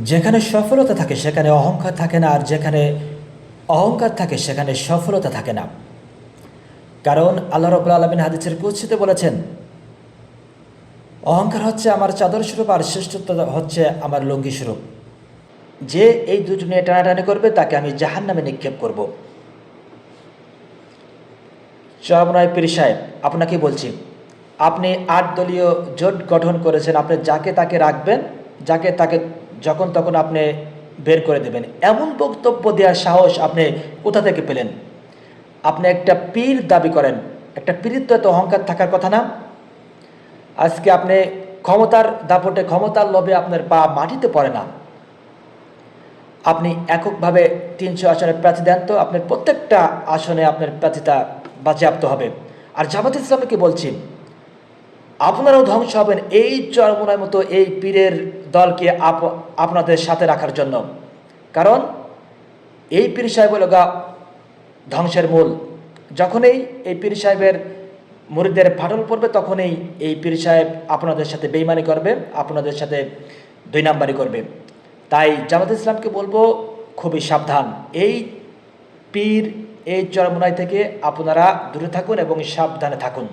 যেখানে সফলতা থাকে সেখানে অহংকার থাকে না, আর যেখানে অহংকার থাকে সেখানে সফলতা থাকে না। কারণ আল্লাহ রাব্বুল আলামিন হাদিসের কুদসিতে বলেছেন, অহংকার হচ্ছে আমার চাদর স্বরূপ আর শ্রেষ্ঠত্ব হচ্ছে আমার লুঙ্গি স্বরূপ। যে এই দুটো নিয়ে টানাটানি করবে তাকে আমি জাহান্নামে নিক্ষেপ করব। চরমনায় পীর সাহেব, আপনাকে বলছি, আপনি ৮ দলীয় জোট গঠন করেছেন, আপনি যাকে তাকে রাখবেন, যাকে তাকে যখন তখন আপনি বের করে দেবেন, এমন বক্তব্য দেওয়ার সাহস আপনি কোথা থেকে পেলেন? আপনি একটা পীর দাবি করেন, একটা পীরিত্ব এত অহংকার থাকার কথা না? আজকে আপনি ক্ষমতার দাপটে, ক্ষমতার লোভে আপনার পা মাটিতে পড়ে না। আপনি এককভাবে ৩০০ আসনে প্রার্থী দেন তো আপনার প্রত্যেকটা আসনে আপনার প্রার্থীতা বাজেয়াপ্ত হবে। আর জামাত ইসলামকে বলছি, আপনারাও ধ্বংস হবেন এই চরমোনার মতো এই পীরের দলকে আপনাদের সাথে রাখার জন্য। কারণ এই পীর সাহেব হলো ধ্বংসের মূল। যখনই এই পীর সাহেবের মুরিদদের ফাটল পড়বে, তখনই এই পীর সাহেব আপনাদের সাথে বেইমানি করবে, আপনাদের সাথে দুই নাম্বারি করবে। তাই জামাত ইসলামকে বলবো, খুবই সাবধান, এই পীর, এই চরমোনাই থেকে আপনারা দূরে থাকুন এবং সাবধানে থাকুন।